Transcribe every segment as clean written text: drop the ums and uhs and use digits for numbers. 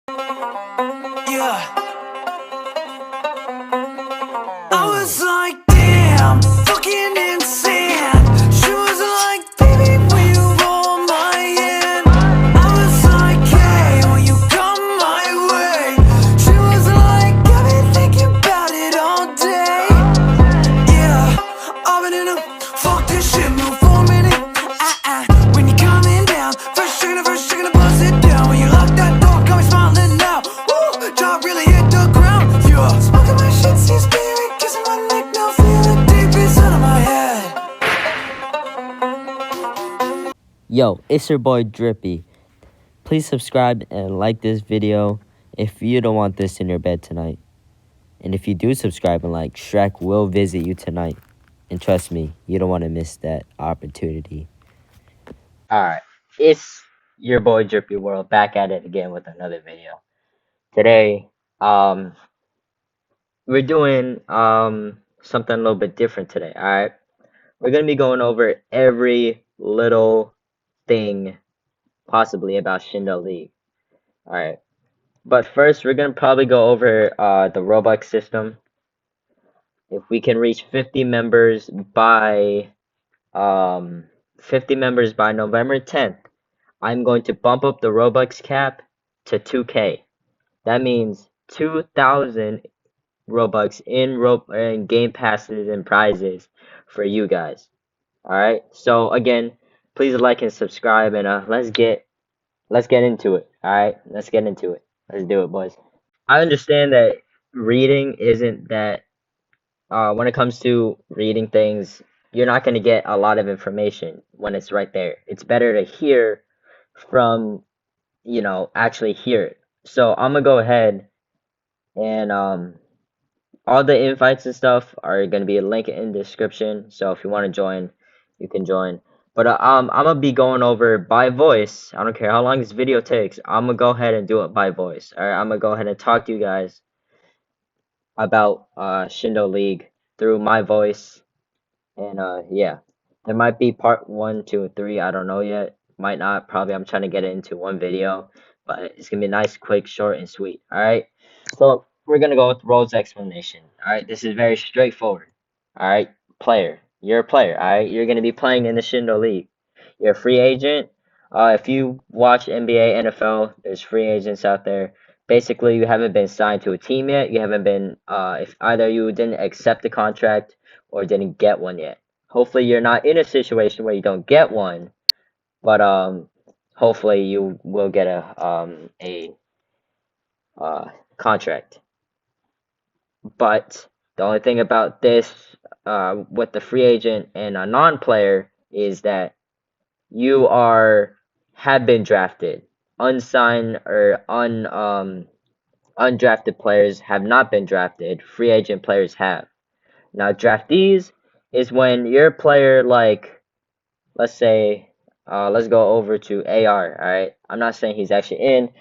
Yeah. I was like, damn, fucking insane. She was like, baby, will you roll my hand? I was like, hey, will you come my way? She was like, I've been thinking about it all day. Yeah, I've been in a fuck this shit mood for a minute. When you're coming down, first you're gonna bust it down. When you lock that door, got me smiling now. Woo, jaw really hit the ground. Yeah, smoking my shit, see spirit, kissing my neck now, feel it deep inside of my head. Yo, it's your boy Drippy. Please subscribe and like this video if you don't want this in your bed tonight. And if you do subscribe and like, Shrek will visit you tonight. And trust me, you don't want to miss that opportunity. Alright, it's your boy Drippy World back at it again with another video. Today, we're doing something a little bit different today, alright? We're gonna be going over every little thing possibly about Shindo League. Alright. But first, we're gonna probably go over the Robux system. If we can reach 50 members by 50 members by November 10th, I'm going to bump up the Robux cap to 2K. That means 2,000 Robux in game passes and prizes for you guys. All right. So again, please like and subscribe, and let's get into it. All right. Let's get into it. Let's do it, boys. I understand that reading isn't that when it comes to reading things, you're not going to get a lot of information when it's right there. It's better to hear from, actually hear it. So I'm going to go ahead and all the invites and stuff are going to be a link in the description. So if you want to join, you can join. But I'm going to be going over by voice. I don't care how long this video takes. I'm going to go ahead and do it by voice. All right, I'm going to go ahead and talk to you guys about Shindo League through my voice, and yeah, there might be part 1, 2, 3. I don't know yet. Might not. Probably. I'm trying to get it into one video, but it's gonna be nice, quick, short, and sweet. All right. So we're gonna go with roles explanation. All right. This is very straightforward. All right. Player. You're a player. All right. You're gonna be playing in the Shindo League. You're a free agent. If you watch NBA, NFL, there's free agents out there. Basically, you haven't been signed to a team yet. You haven't been, if either you didn't accept the contract or didn't get one yet. Hopefully, you're not in a situation where you don't get one, but hopefully you will get a contract. But the only thing about this, with the free agent and a non-player, is that you have been drafted. Unsigned or undrafted players have not been drafted. Free agent players have. Now, draftees is when your player, like, let's say, let's go over to AR, all right? I'm not saying he's actually in.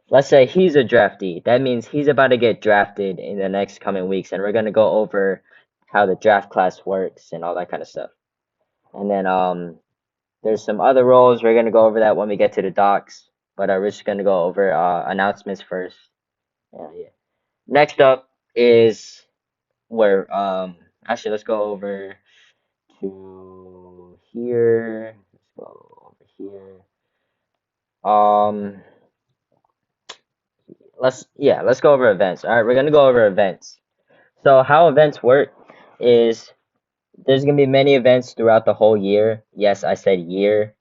Let's say he's a draftee. That means he's about to get drafted in the next coming weeks, and we're going to go over how the draft class works and all that kind of stuff. And then there's some other roles. We're going to go over that when we get to the docs, but we're just going to go over announcements first. Yeah. Next up is where actually let's go over to here. Let's go over here. Let's go over events. All right, we're gonna go over events. So how events work is there's gonna be many events throughout the whole year. Yes, I said year.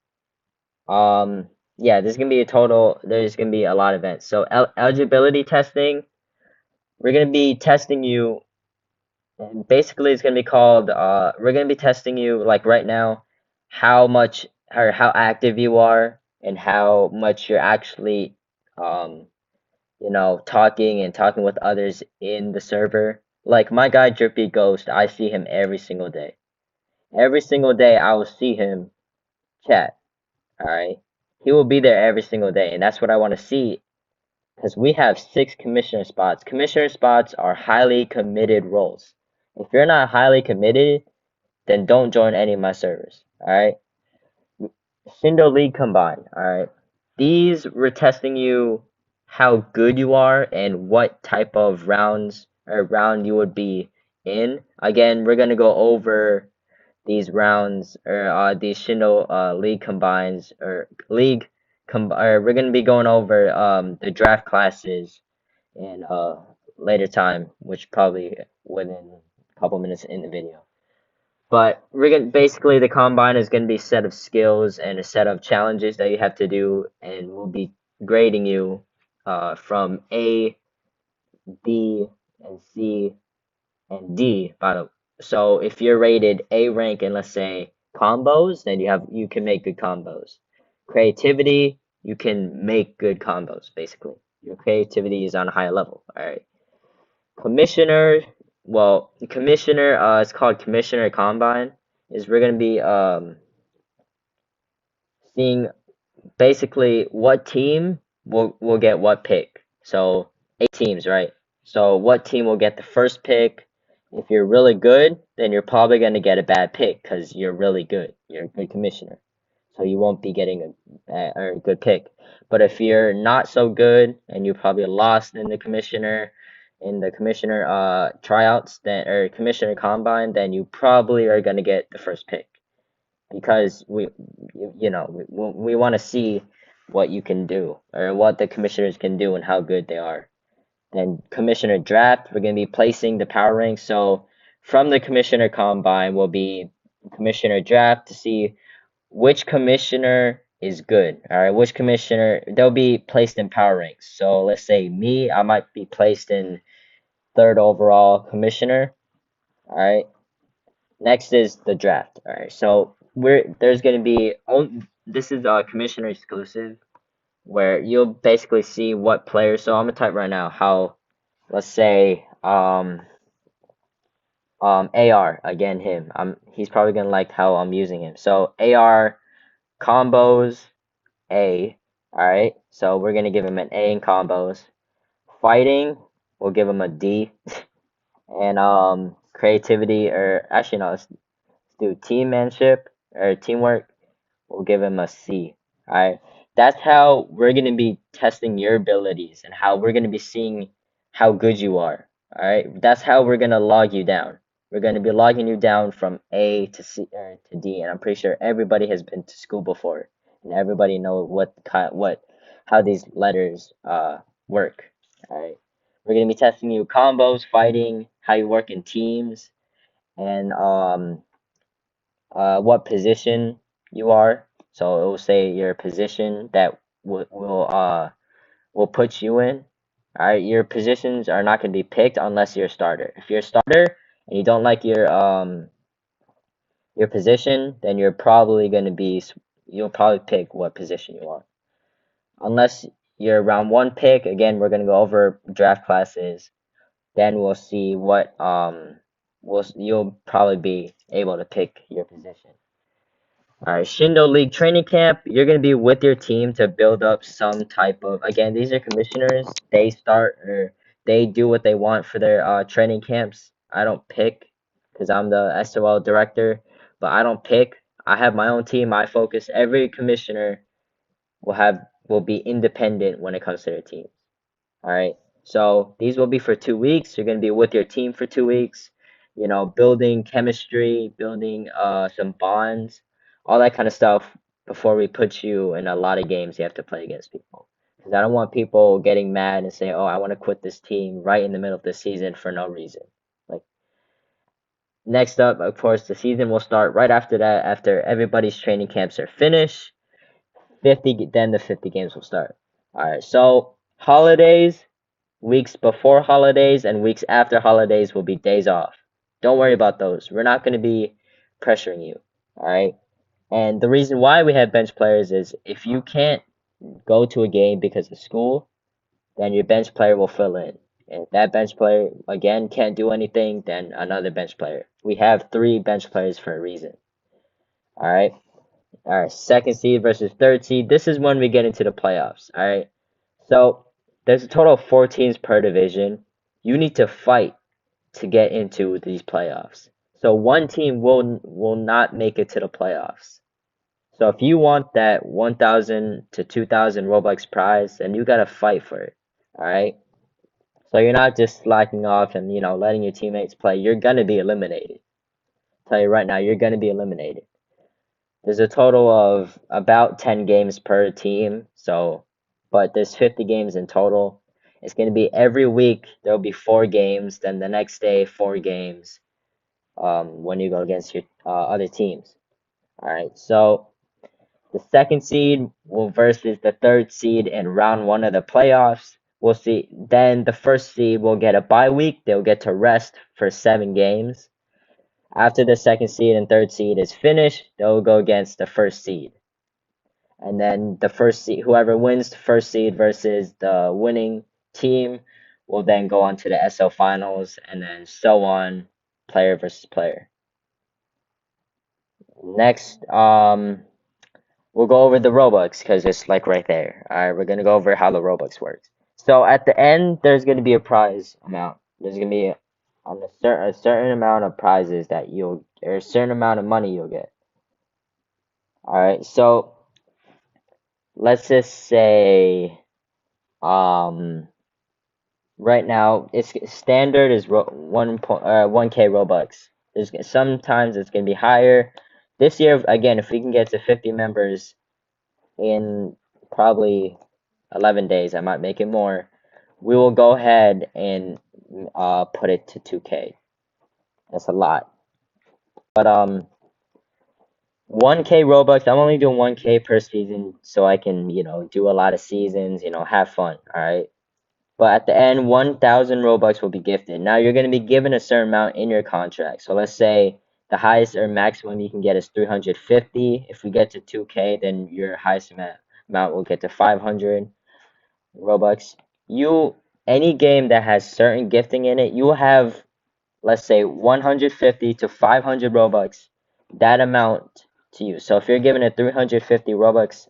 Yeah, there's gonna be a lot of events. So eligibility testing, we're gonna be testing you. And basically, it's gonna be called. We're gonna be testing you like right now, how much or how active you are, and how much you're actually, talking with others in the server. Like my guy Drippy Ghost, I see him every single day. Every single day, I will see him chat. All right, he will be there every single day, and that's what I want to see. Because we have 6 commissioner spots. Commissioner spots are highly committed roles. If you're not highly committed, then don't join any of my servers. Alright? Shindo League combined. Alright? These we're testing you how good you are and what type of round you would be in. Again, we're gonna go over these rounds or these Shindo League combines or or we're gonna be going over the draft classes in later time, which probably within a couple minutes in the video. But we're gonna basically the combine is gonna be a set of skills and a set of challenges that you have to do, and we'll be grading you from A, B, and C and D bottom. So if you're rated A rank in let's say combos, then you can make good combos. Creativity, you can make good combos basically. Your creativity is on a high level. All right. Commissioner, well, the commissioner, it's called Commissioner Combine. Is we're gonna be seeing basically what team will get what pick. So 8 teams, right? So what team will get the first pick? If you're really good, then you're probably gonna get a bad pick because you're really good. You're a good commissioner, so you won't be getting a good pick. But if you're not so good and you probably lost in the commissioner tryouts then or commissioner combine, then you probably are gonna get the first pick because we want to see what you can do or what the commissioners can do and how good they are. Then commissioner draft, we're going to be placing the power ranks. So from the commissioner combine will be commissioner draft to see which commissioner is good. All right, which commissioner they'll be placed in power ranks. So let's say me, I might be placed in third overall commissioner. All right, next is the draft. All right, so there's gonna be this is commissioner exclusive where you'll basically see what players. So I'm gonna type right now how let's say AR again him. He's probably gonna like how I'm using him. So AR combos A. All right, so we're gonna give him an A in combos. Fighting, we'll give him a D, and creativity or actually no, let's do teammanship or teamwork. We'll give him a C. Alright. That's how we're gonna be testing your abilities and how we're gonna be seeing how good you are. Alright. That's how we're gonna log you down. We're gonna be logging you down from A to C or to D, and I'm pretty sure everybody has been to school before and everybody know how these letters work. Alright. We're gonna be testing you combos, fighting, how you work in teams, and what position you are. So it will say your position that will put you in. All right, your positions are not going to be picked unless you're a starter. If you're a starter and you don't like your position, then you'll probably pick what position you want. Unless you're round one pick, again, we're going to go over draft classes. Then we'll see what you'll probably be able to pick your position. All right, Shindo League training camp. You're gonna be with your team to build up some type of. Again, these are commissioners. They do what they want for their training camps. I don't pick because I'm the SOL director, but I don't pick. I have my own team. I focus. Every commissioner will be independent when it comes to their team. All right. So these will be for 2 weeks. You're going to be with your team for 2 weeks, building chemistry, building some bonds, all that kind of stuff before we put you in a lot of games you have to play against people. Because I don't want people getting mad and say, oh, I want to quit this team right in the middle of the season for no reason. Like, next up, of course, the season will start right after that, after everybody's training camps are finished. Then the 50 games will start. All right. So, holidays. Weeks before holidays and weeks after holidays will be days off. Don't worry about those. We're not going to be pressuring you. All right. And the reason why we have bench players is if you can't go to a game because of school, then your bench player will fill in. And if that bench player, again, can't do anything, then another bench player. We have 3 bench players for a reason. All right. All right. Second seed versus third seed. This is when we get into the playoffs. All right. So there's a total of 4 teams per division. You need to fight to get into these playoffs. So one team will not make it to the playoffs. So if you want that 1,000 to 2,000 Robux prize, then you gotta fight for it. All right. So you're not just slacking off and letting your teammates play. You're gonna be eliminated. Tell you right now, you're gonna be eliminated. There's a total of about 10 games per team. So, but there's 50 games in total. It's gonna be every week. There'll be 4 games. Then the next day, 4 games. When you go against your other teams. All right. So the second seed will versus the third seed in round one of the playoffs. We'll see. Then the first seed will get a bye week. They'll get to rest for 7 games. After the second seed and third seed is finished, they'll go against the first seed. And then the first seed, whoever wins the first seed versus the winning team, will then go on to the SL finals, and then so on, player versus player. Next, we'll go over the Robux because it's like right there. All right, we're gonna go over how the Robux works. So at the end, there's gonna be a prize amount. There's gonna be a certain amount of prizes that or a certain amount of money you'll get. All right, so let's just say, um, right now it's standard is 1K Robux. There's sometimes it's gonna be higher. This year, again, if we can get to 50 members in probably 11 days, I might make it more. We will go ahead and put it to 2K. That's a lot. But 1K Robux, I'm only doing 1K per season so I can, do a lot of seasons, have fun, all right? But at the end, 1,000 Robux will be gifted. Now you're going to be given a certain amount in your contract. So let's say the highest or maximum you can get is 350. If we get to 2K, then your highest amount will get to 500 Robux. Any game that has certain gifting in it, you will have, let's say, 150 to 500 Robux, that amount to you. So if you're given a 350 Robux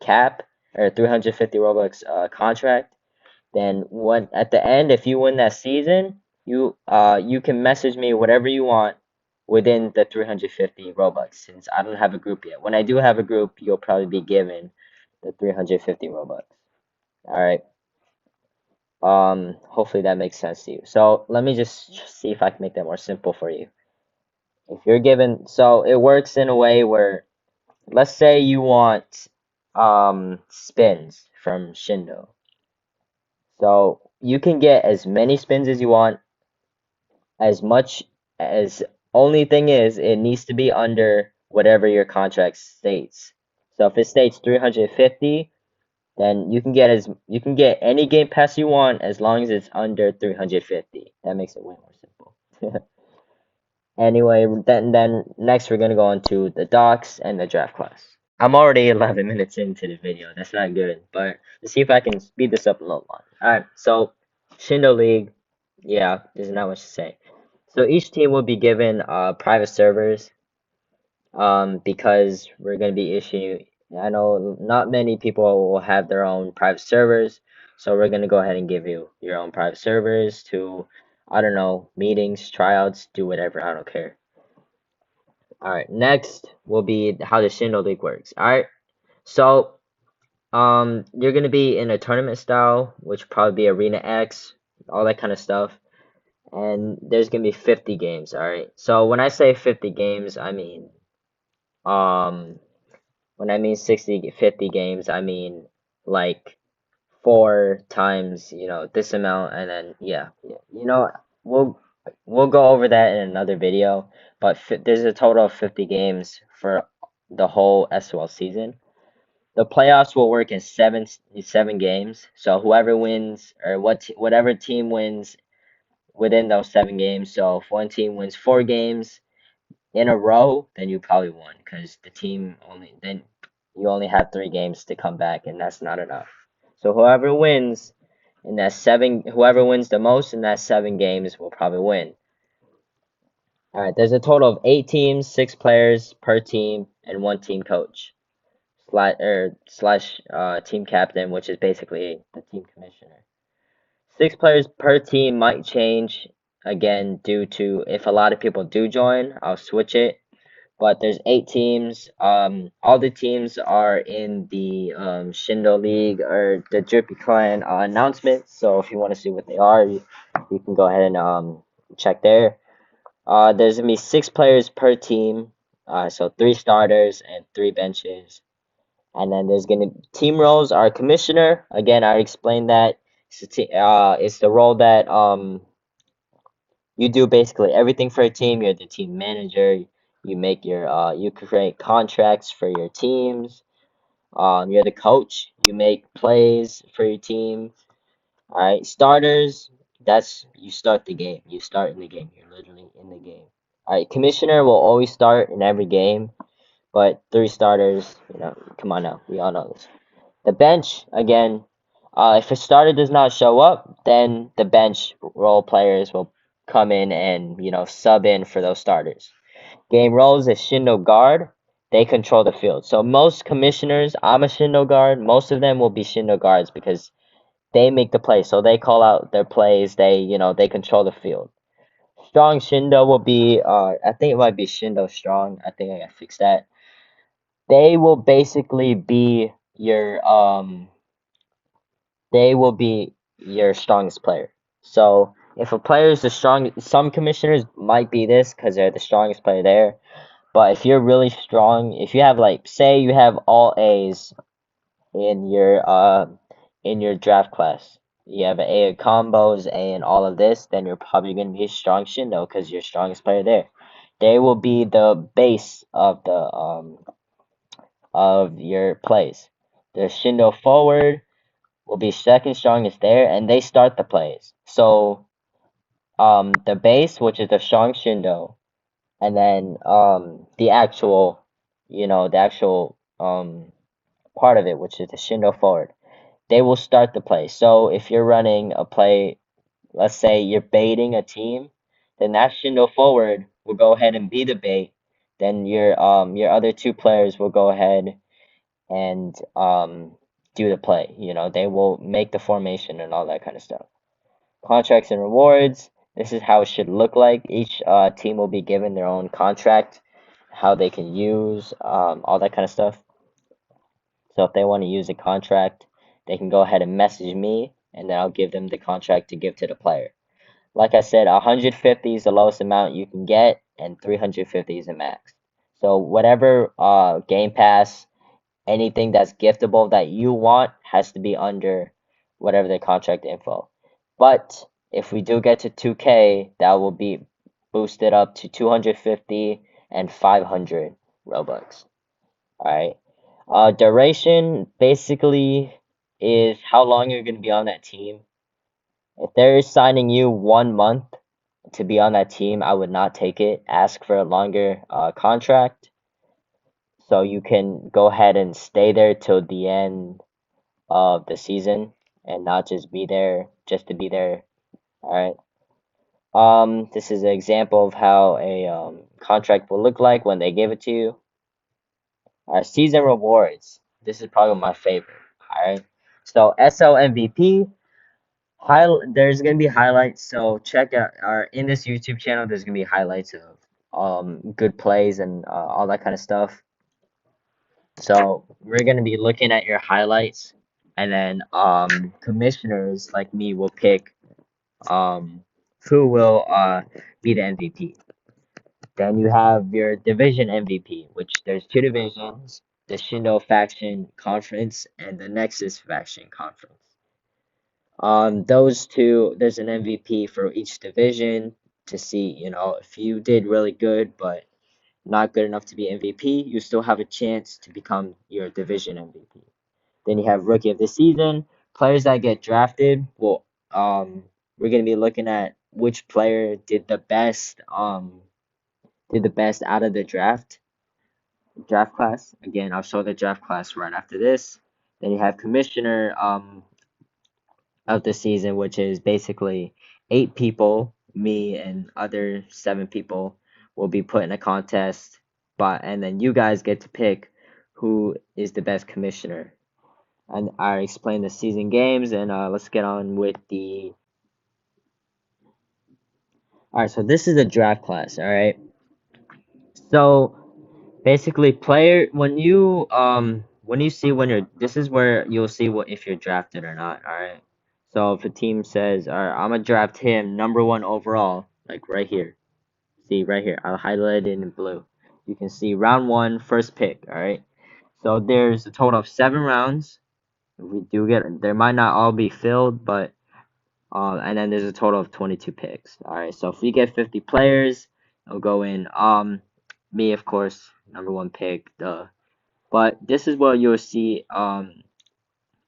cap or 350 Robux contract, then at the end, if you win that season, you can message me whatever you want within the 350 Robux. Since I don't have a group yet. When I do have a group, you'll probably be given the 350 Robux. All right. Hopefully that makes sense to you. So let me just see if I can make that more simple for you. If you're given, so it works in a way where, let's say you want spins from Shindo. So you can get as many spins as you want, as much as, only thing is it needs to be under whatever your contract states. So if it states 350, then you can get any game pass you want as long as it's under 350. That makes it way more simple. Anyway, then next we're gonna go on to the docs and the draft class. I'm already 11 minutes into the video. That's not good, but let's see if I can speed this up a little more. All right, so Shindo League, yeah, there's not much to say. So each team will be given private servers, because we're going to be issuing. I know not many people will have their own private servers, so we're going to go ahead and give you your own private servers to, I don't know, meetings, tryouts, do whatever. I don't care. All right, next will be how the Shindo League works. All right, so you're going to be in a tournament style, which will probably be Arena X, all that kind of stuff. And there's going to be 50 games. All right, so when I say 50 games, I mean, um, when I mean 60, 50 games, I mean like 4 times, this amount, and then yeah. We'll go over that in another video, but there's a total of 50 games for the whole SOL season. The playoffs will work in seven games. So whoever wins, or whatever team wins within those 7 games. So if one team wins 4 games in a row, then you probably won, because the team then you only have 3 games to come back, and that's not enough. So whoever wins the most in that 7 games will probably win. All right, there's a total of 8 teams, 6 players per team, and one team coach slash team captain, which is basically the team commissioner. 6 players per team might change again due to if a lot of people do join, I'll switch it. but there's 8 teams. All the teams are in the Shindo League or the Drippy Clan announcements. So if you want to see what they are, you can go ahead and check there. There's gonna be 6 players per team. So 3 starters and 3 benches. And then there's gonna team roles are commissioner. Again, I explained that. It's the role that you do basically everything for a team. You're the team manager. You make your you create contracts for your teams. You're the coach. You make plays for your team. All right, starters. That's you start the game. You start in the game. You're literally in the game. All right, commissioner will always start in every game, but 3 starters. Come on now. We all know this. The bench again. If a starter does not show up, then the bench role players will come in and sub in for those starters. Game roles is Shindo guard. They control the field. So most commissioners, I'm a Shindo guard. Most of them will be Shindo guards because they make the plays. So they call out their plays. They control the field. Strong Shindo will be I think it might be Shindo Strong. I think I gotta fix that. They will basically be your strongest player. So if a player is the strong, some commissioners might be this because they're the strongest player there. But if you're really strong, if you have like, say you have all A's in your draft class, you have an A in combos, A in all of this, then you're probably gonna be a strong Shindo because you're strongest player there. They will be the base of your plays. The Shindo forward will be second strongest there, and they start the plays. So the base, which is the strong Shindo, and then the actual part of it, which is the Shindo forward, they will start the play. So if you're running a play, let's say you're baiting a team, then that Shindo forward will go ahead and be the bait. Then your other 2 players will go ahead and do the play. They will make the formation and all that kind of stuff. Contracts and rewards. This is how it should look like. Each team will be given their own contract, how they can use, all that kind of stuff. So if they want to use a contract, they can go ahead and message me, and then I'll give them the contract to give to the player. Like I said, 150 is the lowest amount you can get, and 350 is the max. So whatever Game Pass, anything that's giftable that you want has to be under whatever the contract info. But if we do get to 2K, that will be boosted up to 250 and 500 Robux. Alright. Duration basically is how long you're going to be on that team. If they're signing you 1 month to be on that team, I would not take it. Ask for a longer contract so you can go ahead and stay there till the end of the season and not just be there just to be there. All right. This is an example of how a contract will look like when they give it to you. Our season rewards. This is probably my favorite. All right. So SL MVP. There's gonna be highlights. So check out our in this YouTube channel. There's gonna be highlights of good plays and all that kind of stuff. So we're gonna be looking at your highlights, and then commissioners like me will pick um who will be the MVP. Then you have your division MVP, which there's 2 divisions, the Shindo faction conference and the Nexus faction conference. Those two, there's an MVP for each division to see, if you did really good, but not good enough to be MVP, you still have a chance to become your division MVP. Then you have rookie of the season. Players that get drafted will we're gonna be looking at which player did the best out of the draft class. Again, I'll show the draft class right after this. Then you have commissioner of the season, which is basically 8 people, me and other 7 people will be put in a contest, and then you guys get to pick who is the best commissioner. And I explained the season games, and let's get on with the. All right, so this is a draft class. All right, so Basically, when you see when you're this is where you'll see what if you're drafted or not. All right. So if a team says, "All right, I'm gonna draft him number one overall," like right here. See right here, I'll highlight it in blue. You can see round one, first pick. All right. So there's a total of 7 rounds. We do get there might not all be filled, but and then there's a total of 22 picks. All right. So if we get 50 players, it'll go in. Me of course, number one pick. But this is what you'll see.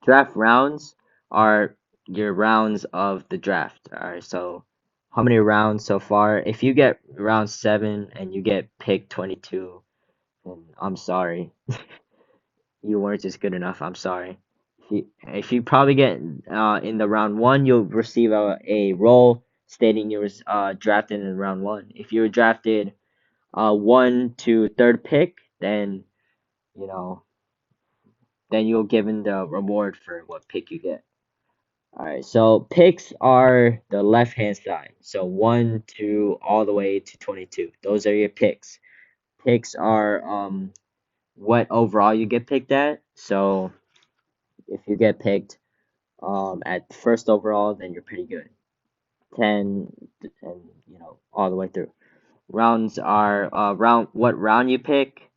Draft rounds are your rounds of the draft. All right. So how many rounds so far? If you get round 7 and you get pick 22, then I'm sorry. You weren't just good enough. I'm sorry. If you probably get in the round one, you'll receive a roll stating you was drafted in round one. If you were drafted 1 to 3rd pick, then you know then you'll given the reward for what pick you get. All right, so picks are the left hand side. So 1 to all the way to 22. Those are your picks. Picks are what overall you get picked at. So if you get picked at first overall, then you're pretty good. 10 and all the way through. Rounds are what round you pick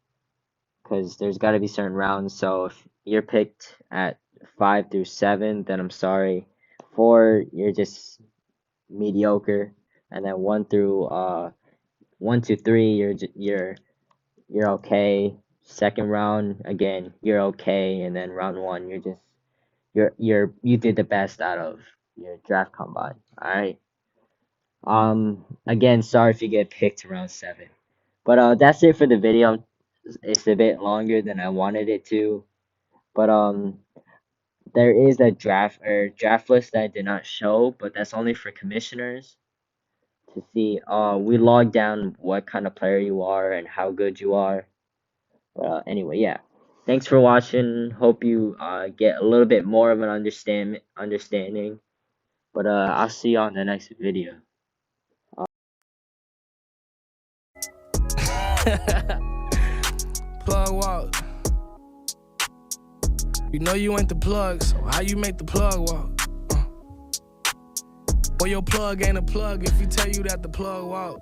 because there's got to be certain rounds. So if you're picked at 5 through 7, then I'm sorry. 4, you're just mediocre, and then 1 to 3, you're okay. Second round, again, you're okay, and then round one, you're just you did the best out of your draft combine. All right. Again, sorry if you get picked around 7. But that's it for the video. It's a bit longer than I wanted it to. But there is a draft list that I did not show, but that's only for commissioners to see. We log down what kind of player you are and how good you are. But anyway, yeah. Thanks for watching. Hope you get a little bit more of an understanding. But I'll see you on the next video. Plug walk. You know you ain't the plug, so how you make the plug walk? Or your plug ain't a plug if you tell you that the plug walk.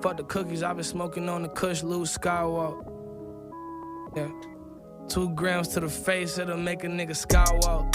Fuck the cookies, I've been smoking on the Kush loose skywalk. Yeah. 2 grams to the face, it'll make a nigga skywalk.